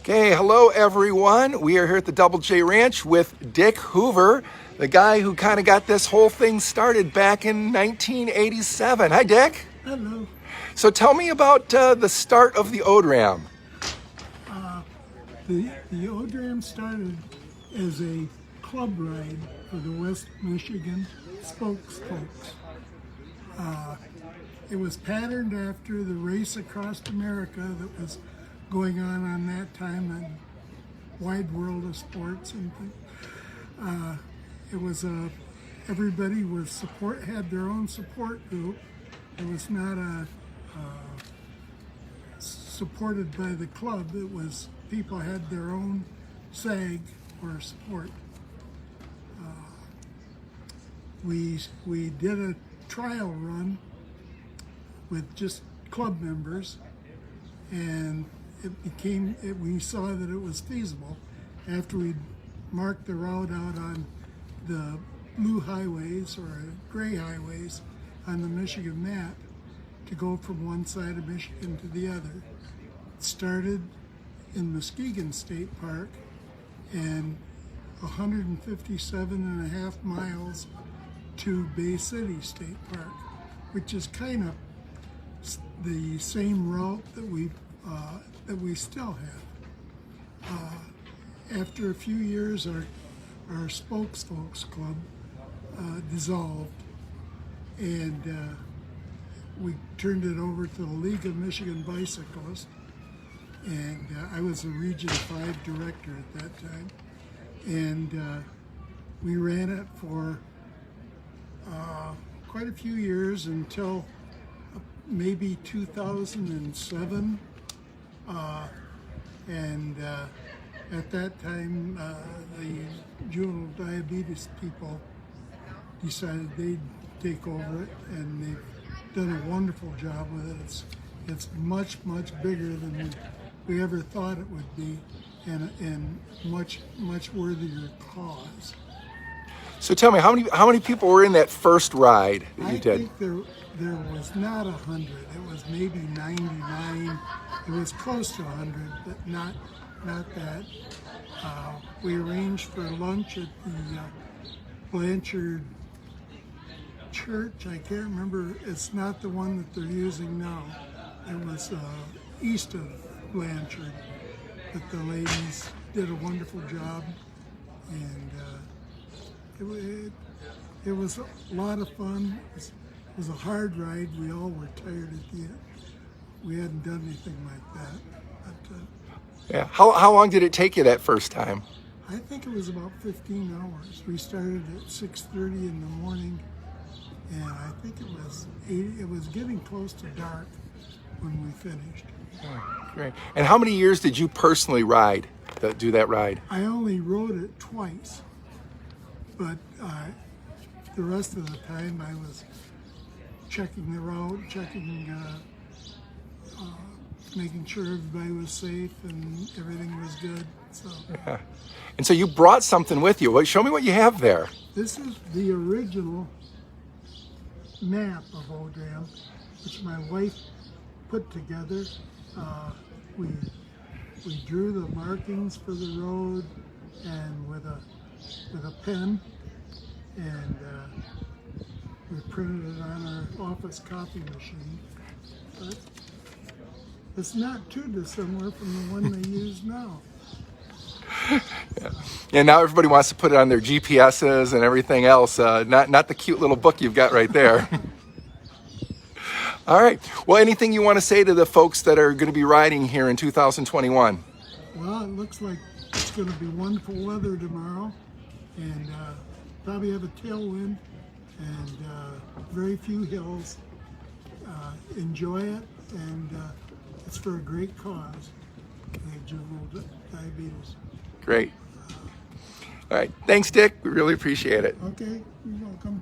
Okay, hello everyone. We are here at the Double J Ranch with Dick Hoover, the guy who kind of got this whole thing started back in 1987. Hi, Dick. Hello. So tell me about the start of the ODRAM. The ODRAM started as a club ride for the West Michigan Spokes folks. It was patterned after the race across America that was going on that time in wide world of sports and things. It was everybody was had their own support group. It was not supported by the club. It was people had their own SAG or support. We did a trial run with just club members, and we saw that it was feasible after we marked the route out on the blue highways or gray highways on the Michigan map to go from one side of Michigan to the other. It started in Muskegon State Park and 157 and a half miles to Bay City State Park, which is kind of the same route that we still have. After a few years, our Spokes Folks Club dissolved, and we turned it over to the League of Michigan Bicyclists, and I was a Region 5 director at that time, and we ran it for quite a few years until maybe 2007, and at that time the juvenile diabetes people decided they'd take over it, and they've done a wonderful job with it. It's much bigger than we ever thought it would be, and much worthier cause. So tell me, how many people were in that first ride that you did? I think there was not 100. It was maybe 99. It was close to 100, but not that. We arranged for lunch at the Blanchard Church. I can't remember. It's not the one that they're using now. It was east of Blanchard, but the ladies did a wonderful job, and it was a lot of fun. It was a hard ride. We all were tired at the end. We hadn't done anything like that. But, yeah. How long did it take you that first time? I think it was about 15 hours. We started at 6:30 in the morning, and I think it was getting close to dark when we finished. Oh, great. And how many years did you personally do that ride? I only rode it twice, but the rest of the time I was checking the route, making sure everybody was safe and everything was good. So. Yeah. And so you brought something with you. Show me what you have there. This is the original map of ODRAM, which my wife put together. We drew the markings for the road and with a pen, and we printed it on our office copy machine. But it's not too dissimilar from the one they use now. Yeah. And now everybody wants to put it on their GPSs and everything else. Not the cute little book you've got right there. All right. Well, anything you want to say to the folks that are going to be riding here in 2021? Well, it looks like it's going to be wonderful weather tomorrow, and probably have a tailwind and very few hills. Enjoy it, and it's for a great cause, juvenile diabetes. Great. All right. Thanks, Dick. We really appreciate it. Okay, you're welcome.